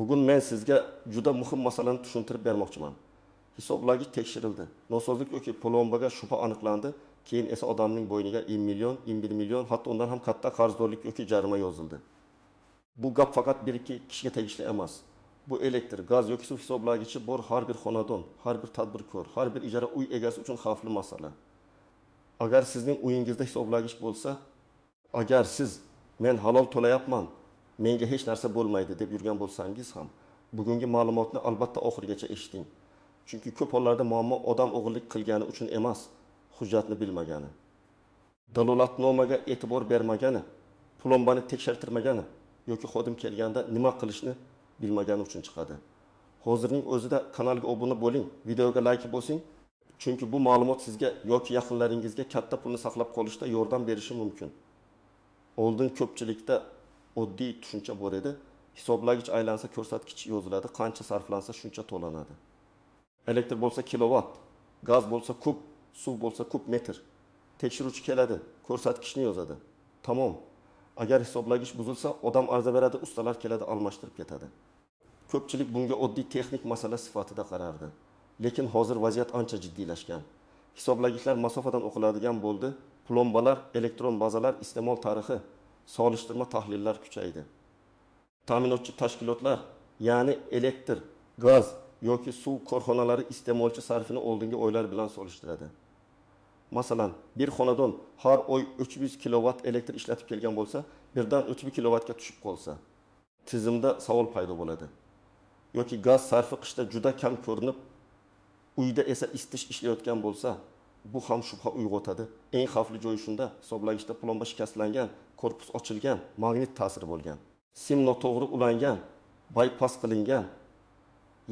Bugun men sizga juda muhim masalani tushuntirib bermoqchiman. Hisoblagich tekshirildi. Nosozlik yoki plombaga shubha aniqlandi. Keyin esa odamning bo'yniga 10 million, 11 million, hatto undan ham katta qarzdorlik yoki jarima yozildi. Bu gap faqat bir ikki kishiga tegishli emas. Bu elektr, gaz yoki suv hisoblagichi bor har bir xonadon, har bir tadbirkor, har bir ijara uy egasi uchun xavfli masala. Agar sizning uyingizda hisoblagich bo'lsa, agar siz men halol to'layapman, menga hech narsa bo'lmaydi deb yurgan bo'lsangiz ham, bugungi ma'lumotni albatta oxirigacha eshiting. Chunki ko'p hollarda muammo odam o'g'irlik qilgani uchun emas, hujjatni bilmagani, dalolatnomaga e'tibor bermagani, plombani tekshirtirmagani yoki xodim kelganda nima qilishni bilmagani uchun chiqadi. Hozirning o'zida kanalga obuna bo'ling, videoga like bosing, chunki bu ma'lumot sizga yoki yaqinlaringizga katta pulni saqlab qolishda yordam berishi mumkin. Oldin ko'pchilikda oddiy tushuncha bor edi. Hisoblagich aylansa ko'rsatkich yoziladi, qancha sarflansa shuncha to'lanadi. Elektr bo'lsa kilovat, gaz bo'lsa kub, suv bo'lsa kub metr. Tekshiruvchi keladi, ko'rsatkichni yozadi. Tamom. Agar hisoblagich buzilsa, odam arza beradi, ustalar keladi, almashtirib ketadi. Ko'pchilik bunga oddiy texnik masala sifatida qarardi. Lekin hozir vaziyat ancha jiddiylashgan. Hisoblagichlar masofadan o'qiladigan bo'ldi. Plombalar, elektron bazalar iste'mol tarixi, solishtirma tahlillar kuchaydi. Ta'minotchi tashkilotlar, ya'ni elektr, gaz yoki suv korxonalari iste'molchi sarfini oldingi oylar bilan solishtiradi. Masalan, bir xonadon har oy 300 kilovat elektr ishlatib kelgan bo'lsa, birdan 3000 kilovatga tushib qolsa, tizimda savol paydo bo'ladi. Yoki gaz sarfi qishda juda kam ko'rinib, uyda esa isitish ishlayotgan bo'lsa, bu ham shubha uyg'otadi. Eng xavfli joyi shunda, hisoblagichda plomba shikastlangan, korpus ochilgan, magnit ta'siri bo'lgan, sim noto'g'ri ulangan, bypass qilingan,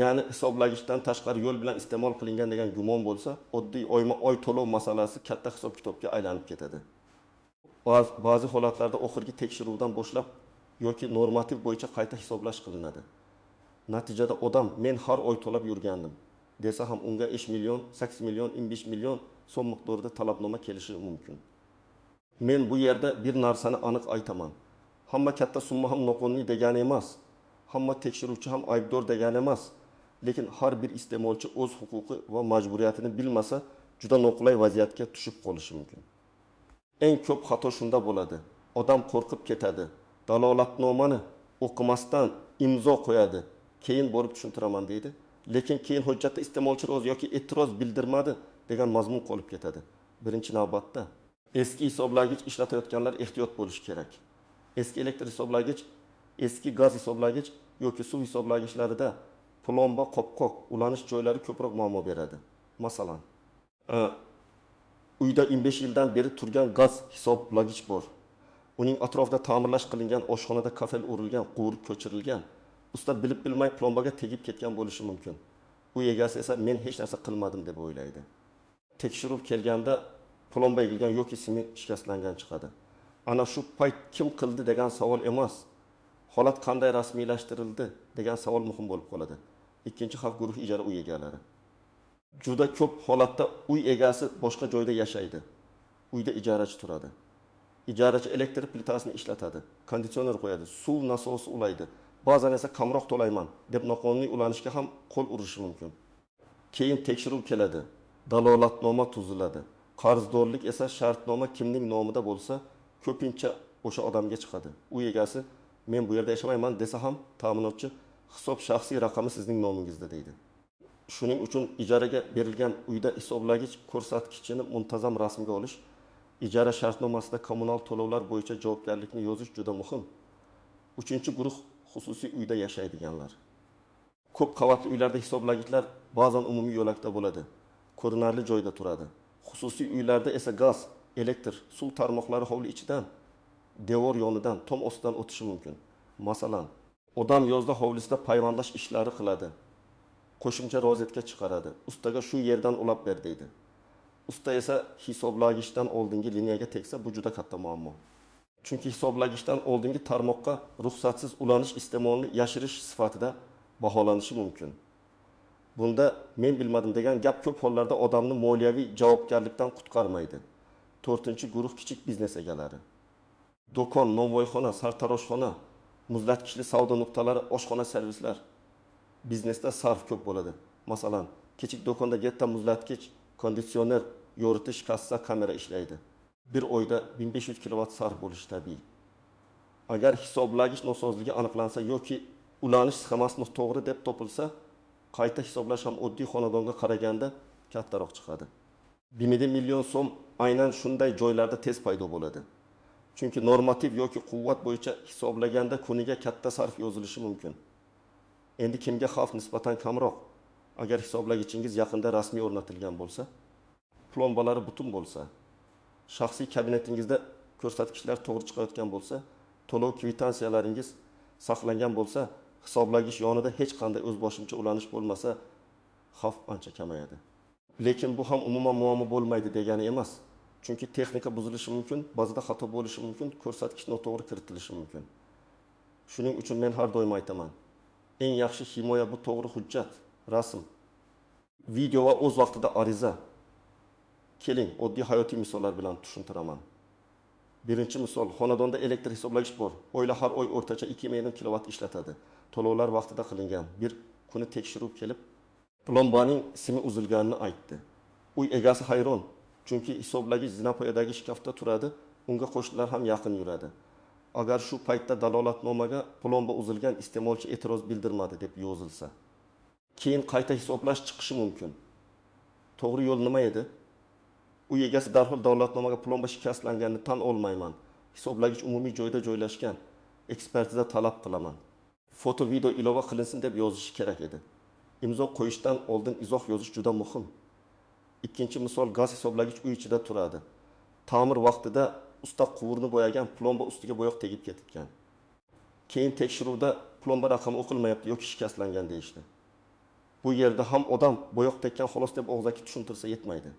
ya'ni hisoblagichdan tashqari yo'l bilan iste'mol qilingan degan gumon bo'lsa, oddiy oyma-oy to'lov masalasi katta hisob-kitobga aylanib ketadi. Ba'zi holatlarda oxirgi tekshiruvdan boshlab yoki normativ bo'yicha qayta hisoblash qilinadi. Natijada odam men har oy to'lab yurgandim desa ham unga 5 million, 8 million, 15 million so'm miqdorida talabnoma kelishi mumkin. Men bu yerda bir narsani aniq aytaman. Hamma katta summa ham noqonuniy degani emas. Hamma tekshiruvchi ham aybdor degani emas. Lekin har bir iste'molchi o'z huquqi va majburiyatini bilmasa, juda noqulay vaziyatga tushib qolishi mumkin. Eng ko'p xato shunda bo'ladi. Odam qo'rqib ketadi. Dalolatnomani o'qimasdan imzo qo'yadi. Keyin borib tushuntiraman deydi. Lekin keyin hujjatda iste'molchi rozi yoki e'tiroz bildirmadi degan mazmun qolib ketadi. Birinchi navbatda eski hisoblagich ishlatayotganlar ehtiyot bo'lishi kerak. Eski elektr hisoblagich, eski gaz hisoblagich yoki suv hisoblagichlariga plomba, qopqoq, ulanish joylari ko'proq muammo beradi. Masalan, uyda 15 yildan beri turgan gaz hisoblagich bor. Uning atrofida ta'mirlash qilingan, oshxonada kafel urilgan, quvurib ko'chirilgan. Usta bilib bilmay plombaga tegib ketgan bo'lishi mumkin. U egasi esa men hech narsa qilmadim deb o'ylaydi. Tekshiruv kelganda plomba egilgan yoki simi shikastlangan chiqadi. Ana shu payt kim qildi degan savol emas, holat qanday rasmiylashtirildi degan savol muhim bo'lib qoladi. Ikkinchi xavf guruhi ijara uy egalari. Juda ko'p holatda uy egasi boshqa joyda yashaydi. Uyda ijarachi turadi. Ijarachi elektr plitasini ishlatadi, konditsioner qo'yadi, suv nasosi ulaydi. Ba'zan esa kamroq to'layman deb noqonuniy ulanishga ham qo'l urishi mumkin. Keyin tekshiruv keladi, dalolatnoma tuziladi. Qarzdorlik esa shartnoma kimning nomida bo'lsa, ko'pincha o'sha odamga chiqadi. Uy egasi men bu yerda yashamayman desa ham, ta'minotchi hisob shaxsiy raqami sizning nomingizda deydi. Shuning uchun ijaraga berilgan uyda hisoblagich ko'rsatkichini muntazam rasmga olish, ijara shartnomasida kommunal to'lovlar bo'yicha javobgarlikni yozish juda muhim. Uchinchi guruh xususiy uyda yashaydiganlar. Ko'p qavatli uylarda hisoblagichlar ba'zan umumiy yo'lakda bo'ladi, ko'rinarli joyda turadi. Xususiy uylarda esa gaz, elektr, suv tarmoqlari hovli ichidan, devor yonidan, tom ostidan o'tishi mumkin. Masalan, odam yozda hovlisida payvandlash ishlari qiladi. Qo'shimcha rozetga chiqaradi. Ustaga shu yerdan ulab ber deydi. Usta esa hisoblagichdan oldingi liniyaga tegsa, bu juda katta muammo. Chunki hisoblagichdan oldingi tarmoqqa ruxsatsiz ulanish iste'molini yashirish sifatida baholanishi mumkin. Bunda men bilmadim degan gap ko'p hollarda odamni moliyaviy javobgarlikdan qutqarmaydi. 4-guruh kichik biznes egalari. Do'kon, novvoyxona, sartaroshxona, Muzlatkichli savdo nuqtalari, oshxona servislar, biznesda sarf ko'p bo'ladi. Masalan, kichik do'konda yetta muzlatkich, konditsioner, yoritish, kassa, kamera ishlaydi. Bir oyda 1500 kilovat sarf bo'lishi tabiiy. Agar hisoblagich nosozligi aniqlansa yoki ulanish sxemasi to'g'ri deb topilsa, qayta hisoblash ham oddiy xonadonga qaraganda kattaroq chiqadi. 1 million so'm aynan shunday joylarda tez paydo bo'ladi. Chunki normativ yoki quvvat bo'yicha hisoblaganda kuniga katta sarf yozilishi mumkin. Endi kimga xavf nisbatan kamroq? Agar hisoblagichingiz yaqinda rasmiy o'rnatilgan bo'lsa, plombalari butun bo'lsa, shaxsiy kabinetingizda ko'rsatkichlar to'g'ri chiqayotgan bo'lsa, to'lov kvitantsiyalaringiz saqlangan bo'lsa, hisoblagich yonida hech qanday o'zboshimcha ulanish bo'lmasa, xavf ancha kamayadi. Lekin bu ham umuman muammo bo'lmaydi degani emas. Chunki texnika buzilishi mumkin, bazada xato bo'lishi mumkin, ko'rsatkich noto'g'ri kiritilishi mumkin. Shuning uchun men har doim aytaman, eng yaxshi himoya bu to'g'ri hujjat, rasm, video va o'z vaqtida ariza. Keling, oddiy hayotiy misollar bilan tushuntiraman. Birinchi misol, xonadonda elektr hisoblagich bor. Oila har oy o'rtacha 2000 kilovat ishlatadi. To'lovlar vaqtida qilingan. Bir kuni tekshiruv kelib, plombaning simi uzilganini aytdi. Uy egasi hayron, chunki hisoblagich zinapoyadagi shkafda turadi, unga qo'shnilar ham yaqin yuradi. Agar shu paytda dalolatnomaga plomba uzilgan, iste'molchi e'tiroz bildirmadi deb yozilsa, keyin qayta hisoblash chiqishi mumkin. To'g'ri yo'l nima edi? Uy egasi darhol dalolatnomaga plomba shikastlanganini tan olmayman. Hisoblagich umumiy joyda joylashgan. Ekspertiza talab qilaman. Foto, video ilova qilinsin deb yozishi kerak edi. Imzo qo'yishdan oldin izoh yozish juda muhim. Ikkinchi misol, gaz hisoblagich uy ichida turadi. Ta'mir vaqtida usta quvurni bo'yagan, plomba ustiga bo'yoq tegib ketgan. Keyin tekshiruvda plomba raqami o'qilmayapti yoki shikastlangan deyishdi. Bu yerda ham odam bo'yoq tekkan xolos deb og'zaki tushuntirsa yetmaydi.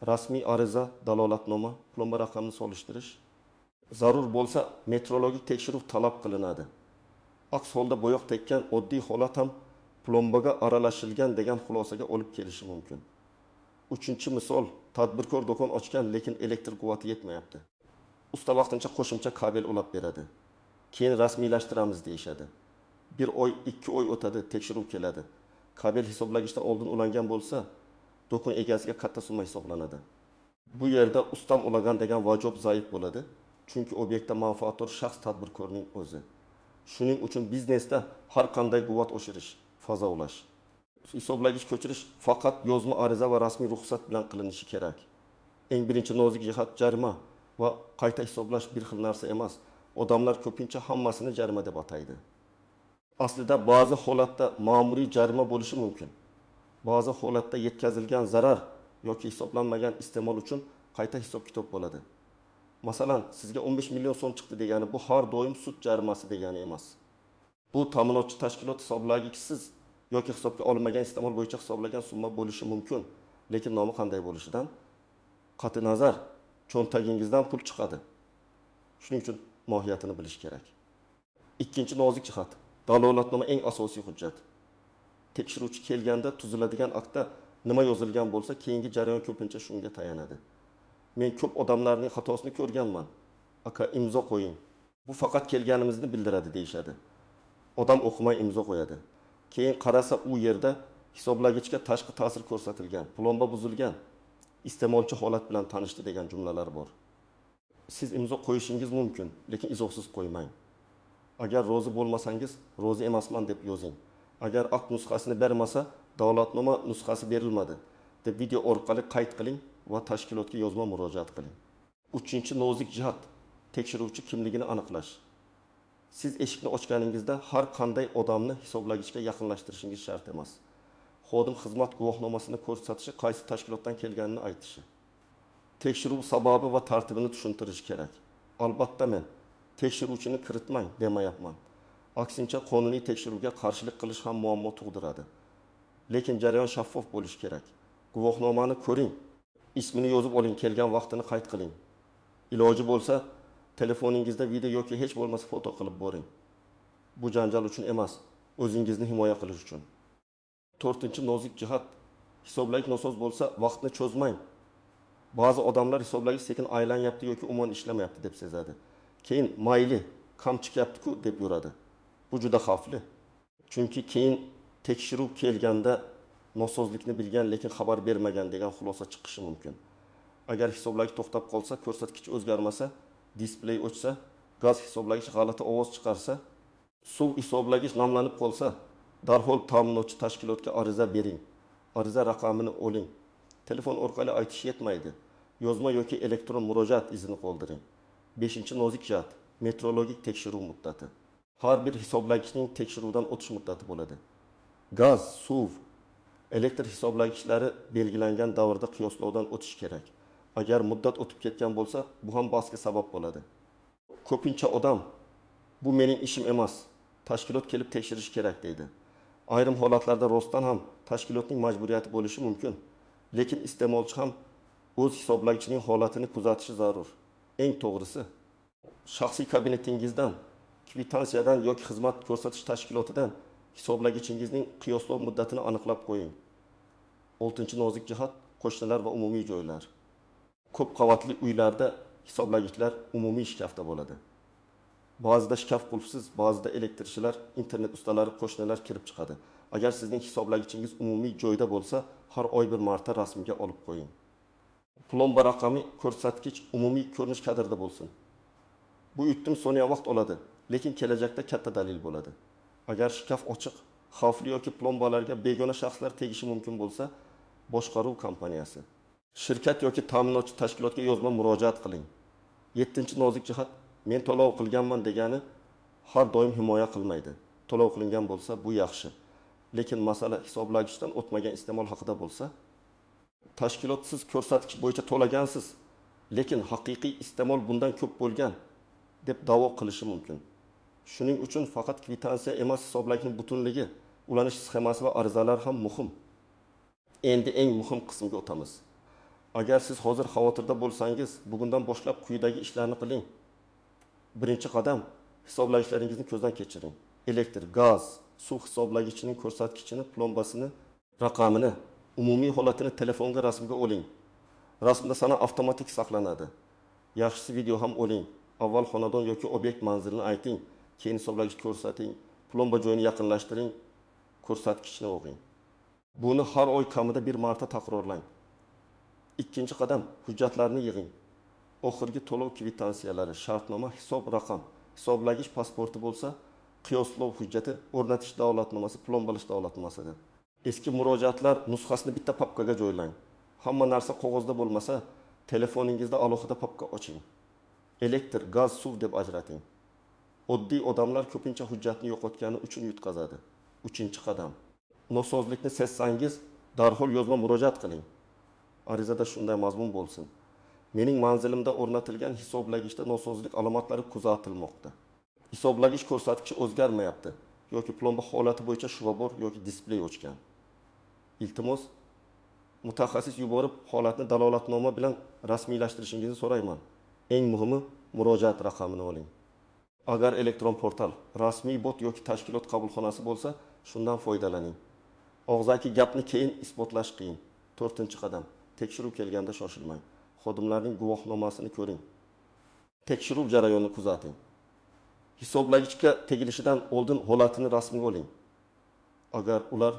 Rasmiy ariza, dalolatnoma, plomba raqamini solishtirish, zarur bo'lsa metrologik tekshiruv talab qilinadi. Aks holda bo'yoq tekkan oddiy holat ham plombaga aralashilgan degan xulosaga olib kelishi mumkin. Uchinchi misol, tadbirkor do'kon ochgan, lekin elektr quvvati yetmayapti. Usta vaqtincha qo'shimcha kabel ulab beradi. Keyin rasmiylashtiramiz deyishadi. 1 oy, 2 oy o'tadi, tekshiruv keladi. Kabel hisoblagichdan oldin ulangan bo'lsa, do'kon egasiga katta summa hisoblanadi. Bu yerda ustam ulagan degan vajob zaif bo'ladi, chunki obyektda manfaatdor shaxs tadbirkorning o'zi. Shuning uchun biznesda har qanday quvvat oshirish, faza ulash, hisoblagich ko'chirish faqat yozma ariza va rasmiy ruxsat bilan qilinishi kerak. Eng birinchi nozik jihat jarima va qayta hisoblash bir xil narsa emas. Odamlar ko'pincha hammasini jarima deb ataydi. Aslida ba'zi holatda ma'muriy jarima bo'lishi mumkin. Ba'zi holatda yetkazilgan zarar yoki hisoblanmagan iste'mol uchun qayta hisob-kitob bo'ladi. Masalan, sizga 15 million so'm chiqdi degani bu har doim sud jarimasi degani emas. Bu ta'minotchi tashkilot hisoblagichsiz yoki hisobga olinmagan iste'mol bo'yicha hisoblagan summa bo'lishi mumkin, lekin nomi qanday bo'lishidan qat'i nazar cho'ntagingizdan pul chiqadi. Shuning uchun mohiyatini bilish kerak. Ikkinchi nozik jihat, dalolatnoma eng asosiy hujjat. Tekshiruvchi kelganda tuziladigan aktda nima yozilgan bo'lsa, keyingi jarayon ko'pincha shunga tayanadi. Men ko'p odamlarning xatosini ko'rganman. Aka, imzo qo'ying. Bu faqat kelganimizni bildiradi deyshadi. Odam o'qimay imzo qo'yadi. Keyin qarasa u yerda hisoblagichga tashqi ta'sir ko'rsatilgan, plomba buzilgan, iste'molchi holat bilan tanishdi degan jumlalar bor. Siz imzo qo'yishingiz mumkin, lekin izohsiz qo'ymang. Agar rozi bo'lmasangiz, rozi emasman deb yozing. Agar akt nusxasini bermasa, dalolatnoma nusxasi berilmadi deb video orqali qayd qiling va tashkilotga yozma murojaat qiling. Uchinchi nozik jihat, tekshiruvchi kimligini aniqlash. Siz eshikni ochganingizda har qanday odamni hisoblagichga yaqinlashtirishingiz shart emas. Xodim xizmat guvohnomasini ko'rsatishi, qaysi tashkilotdan kelganini aytishi. Tekshiruv sababi va tartibini tushuntirish kerak. Albatta men tekshiruvchini kiritmang demayapman. Aksincha qonuniy tekshiruvga qarshilik qilish ham muammo tug'diradi. Lekin jarayon shaffof bo'lishi kerak. Guvohnomani ko'ring, ismini yozib oling, kelgan vaqtini qayd qiling. Iloji bo'lsa, telefoningizda video yoki hech bo'lmasa foto qilib boring. Bu janjal uchun emas, o'zingizni himoya qilish uchun. 4-nozik jihat, hisoblagich nosoz bo'lsa, vaqtni cho'zmang. Ba'zi odamlar hisoblagich sekin aylanyapti yoki umuman ishlamayapti deb sezadi. Keyin mayli, kam chiqyapti-ku deb yuradi. Bu juda xavfli. Chunki keyin tekshiruv kelganda nosozlikni bilgan lekin xabar bermagan degan xulosa chiqishi mumkin. Agar hisoblagich to'xtab qolsa, ko'rsatkich o'zgarmasa, displey o'chsa, gaz hisoblagich g'alati ovoz chiqarsa, suv hisoblagich namlanib qolsa, darhol ta'minlovchi tashkilotga ariza bering. Ariza raqamini oling. Telefon orqali aytish yetmaydi. Yozma yoki elektron murojaat izini qoldiring. 5-nozik jihat metrologik tekshiruv muddati. Har bir hisoblagichning tekshiruvdan o'tish muddati bo'ladi. Gaz, suv, elektr hisoblagichlari belgilangan davrda qiyoslovdan o'tish kerak. Agar muddat o'tib ketgan bo'lsa, bu ham bahsga sabab bo'ladi. Ko'pincha odam bu mening ishim emas, tashkilot kelib tekshirish kerak deydi. Ayrim holatlarda rostdan ham tashkilotning majburiyati bo'lishi mumkin, lekin iste'molchi ham o'z hisoblagichining holatini kuzatishi zarur. Eng to'g'risi, shaxsiy kabinetingizdan, kvitansiyadan yoki xizmat ko'rsatish tashkilotidan hisoblagichingizning qiyoslov muddatini aniqlab qo'ying. 6-nozik jihat qo'shnilar va umumiy joylar. Ko'p qavatli uylarda hisoblagichlar umumiy shkafda bo'ladi. Ba'zida shkaf qulfsiz, ba'zida elektrchilar, internet ustalari, qo'shnilar kirib chiqadi. Agar sizning hisoblagichingiz umumiy joyda bo'lsa, har oy bir marta rasmga olib qo'ying. Plomba raqami ko'rsatkich umumiy ko'rinish kadrida bo'lsin. Bu yutum soniya vaqt oladi, lekin kelajakda katta dalil bo'ladi. Agar shkaf ochiq, xavfli yoki plombalarga begona shaxslar tegishi mumkin bo'lsa, boshqaruv kompaniyasi, shirkat yoki ta'minlovchi tashkilotga yozma murojaat qiling. 7-nozik jihat men to'lov qilganman degani har doim himoya qilmaydi. To'lov qilingan bo'lsa, bu yaxshi. Lekin masala hisoblagichdan o'tmagan iste'mol haqida bo'lsa, tashkilot siz ko'rsatkich bo'yicha to'lagansiz, lekin haqiqiy iste'mol bundan ko'p bo'lgan deb da'vo qilishi mumkin. Shuning uchun faqat kvitansiya emas, hisoblagichning butunligi, ulanish sxemasi va arizalar ham muhim. Endi eng muhim qismga o'tamiz. Agar siz hozir xavotirda bo'lsangiz, bugundan boshlab quyidagi ishlarni qiling. Birinchi qadam, hisoblagichlaringizni ko'zdan kechiring. Elektr, gaz, suv hisoblagichining ko'rsatkichini, plombasini, raqamini, umumiy holatini telefonga rasmga oling. Rasmda sana avtomatik saqlanadi. Yaxshisi video ham oling. Avval xonadon yoki obyekt manzilini ayting, keyin hisoblagich ko'rsating, plomba joyini yaqinlashtiring, ko'rsatkichni o'qing. Buni har oy kamida bir marta takrorlang. Ikkinchi qadam, hujjatlarni yig'ing. Oxirgi to'lov kvitansiyalari, shartnoma, hisob raqam, hisoblagich pasporti bo'lsa, qiyoslov hujjati, o'rnatish davlatnomasi, plombalash davlatnomasidir. Eski murojaatlar nusxasini bitta papkaga joylang. Hamma narsa qog'ozda bo'lmasa, telefoningizda alohida papka oching. Elektr, gaz, suv deb ajrating. Oddiy odamlar ko'pincha hujjatni yo'qotgani uchun yutqazadi. 3-qadam. Nosozlikni sezsangiz, darhol yozma murojaat qiling. Arizada shunday mazmun bo'lsin. Mening manzilimda o'rnatilgan hisoblagichda nosozlik alomatlari kuzatilmoqda. Hisoblagich ko'rsatkichi o'zgarmayapti yoki plomba holati bo'yicha shuva bor yoki displey o'chgan. Iltimos, mutaxassis yuborib holatni dalolatnoma bilan rasmiylashtirishingizni so'rayman. Eng muhimi, murojaat raqamini oling. Agar elektron portal, rasmiy bot yoki tashkilot qabulxonasi bo'lsa, shundan foydalaning. Og'zaki gapni keyin isbotlash qiyin. 4-qadam. Tekshiruv kelganda shoshilmang. Xodimlarning guvohnomasini ko'ring. Tekshiruv jarayonini kuzating. Hisoblagichga tegilishidan oldin holatini rasmga oling. Agar ular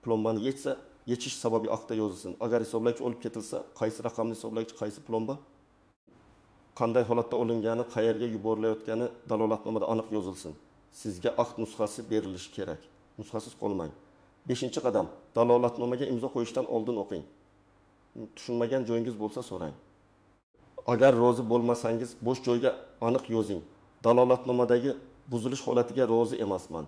plombani yechsa, yechish sababi aqtda yozilsin. Agar hisoblagich olib ketilsa, qaysi raqamli hisoblagich, qaysi plomba, qanday holatda olingani, qayerga yuborilayotgani dalolatnomada aniq yozilsin. Sizga aqd nusxasi berilishi kerak. Nusxasiz qolmang. 5-qadam. Dalolatnomaga imzo qo'yishdan oldin o'qing. Tushunmagan joyingiz bo'lsa so'rang. Agar rozi bo'lmasangiz, bo'sh joyga aniq yozing. Dalolatnomadagi buzilish holatiga rozi emasman.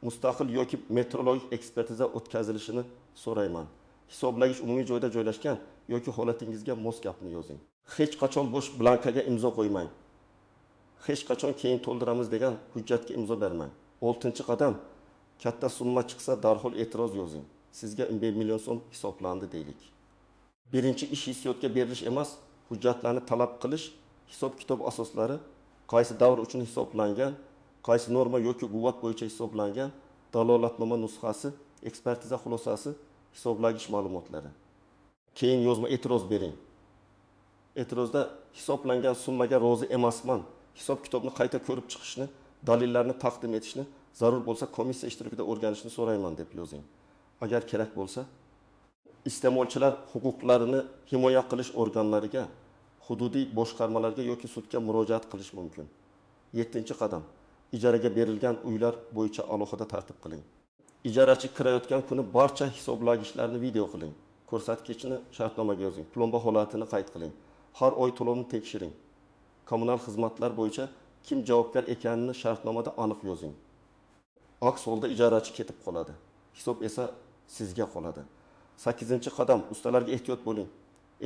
Mustaqil yoki metrologik ekspertiza o'tkazilishini so'rayman. Hisoblagich umumiy joyda joylashgan yoki holatingizga mos gapni yozing. Hech qachon bo'sh blankaga imzo qo'ymang. Hech qachon keyin to'ldiramiz degan hujjatga imzo bermang. 6-qadam. Katta summa chiqsa, darhol e'tiroz yozing. Sizga 1 million so'm hisoblandi deylik. Birinchi ish hissiyotga berilish emas, hujjatlarni talab qilish, hisob-kitob asoslari, qaysi davr uchun hisoblangan, qaysi norma yoki quvvat bo'yicha hisoblangan, dalolatnoma nusxasi, ekspertiza xulosasi, hisoblagich ma'lumotlari. Keyin yozma e'tiroz bering. E'tirozda hisoblangan summaga rozi emasman, hisob-kitobni qayta ko'rib chiqishni, dalillarni taqdim etishni, Zarur bo'lsa komissiya ishtirokida o'rganishni so'rayman deb yozing. Agar kerak bo'lsa, iste'molchilar huquqlarini himoya qilish organlariga, hududiy boshqarmalarga yoki sudga murojaat qilish mumkin. 7-qadam. Ijaraga berilgan uylar bo'yicha alohida tartib qiling. Ijarachi kirayotgan kuni barcha hisoblagichlarni video qiling. Ko'rsatkichni shartnomaga yozing. Plomba holatini qayd qiling. Har oy to'lovni tekshiring. Kommunal xizmatlar bo'yicha kim javobgar ekanini shartnomada aniq yozing. Aks holda ijarachi ketib qoladi. Hisob esa sizga qoladi. 8-qadam. Ustalarga ehtiyot bo'ling.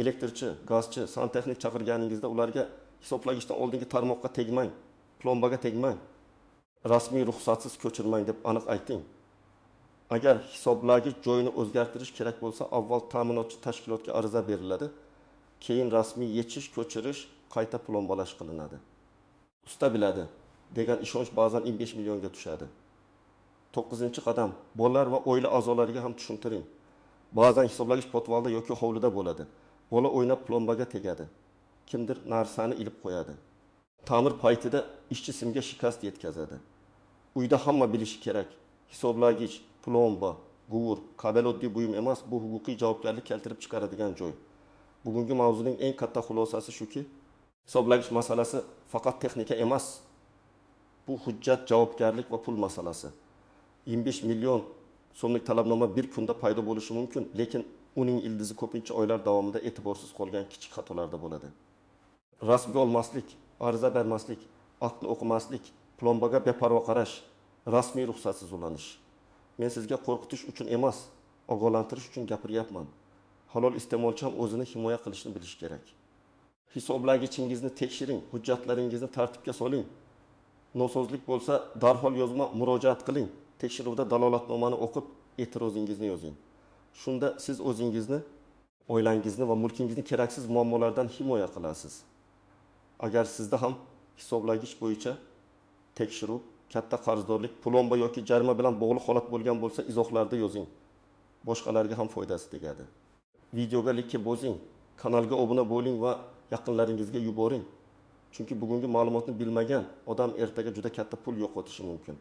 Elektrchi, gazchi, santexnik chaqirganingizda ularga hisoblagichdan oldingi tarmoqqa tegmang, plombaga tegmang, rasmiy ruxsatsiz ko'chirmang deb aniq ayting. Agar hisoblagich joyini o'zgartirish kerak bo'lsa, avval ta'minotchi tashkilotga ariza beriladi, keyin rasmiy yechish, ko'chirish, qayta plombalash qilinadi. Usta biladi degan ishonch ba'zan 15 millionga tushadi. 9-qadam. Bolalar va oila a'zolariga ham tushuntiring. Ba'zan hisoblagich potvalda yoki hovlida bo'ladi. Bola o'ynab plombaga tegadi. Kimdir narsani ilib qo'yadi. Ta'mir paytida ishchi simga shikast yetkazadi. Uyda hamma bilishi kerak. Hisoblagich, plomba, g'ur, kabel oddiy buyum emas, bu huquqiy javobgarlik keltirib chiqaradigan joy. Bugungi mavzuning eng katta xulosasi shuki, hisoblagich masalasi faqat texnika emas. Bu hujjat, javobgarlik va pul masalasi. 25 million so'mlik talabnoma bir kunda paydo bo'lishi mumkin, lekin uning ildizi ko'pincha oylar davomida e'tiborsiz qolgan kichik xatolarda bo'ladi. Rasmga olmaslik, ariza bermaslik, aqtni o'qimaslik, plombaga beparvo qarash, rasmiy ruxsatsiz ulanish. Men sizga qo'rqitish uchun emas, ogohlantirish uchun gapiryapman. Halol iste'molchi ham o'zini himoya qilishni bilish kerak. Hisoblagichingizni tekshiring, hujjatlaringizni tartibga soling. Nosozlik bo'lsa, darhol yozma murojaat qiling. Tekshiruvda dalolatnomani o'qib, e'tirozingizni yozing. Shunda siz o'zingizni, oilangizni va mulkingizni keraksiz muammolardan himoya qilasiz. Agar sizda ham hisoblagich bo'yicha tekshiruv, katta qarzdorlik, plomba yoki jarima bilan bog'liq holat bo'lgan bo'lsa, izohlarda yozing. Boshqalarga ham foydasi tegadi. Videoga like bosing, kanalga obuna bo'ling va yaqinlaringizga yuboring. Chunki bugungi ma'lumotni bilmagan odam ertaga juda katta pul yo'qotishi mumkin.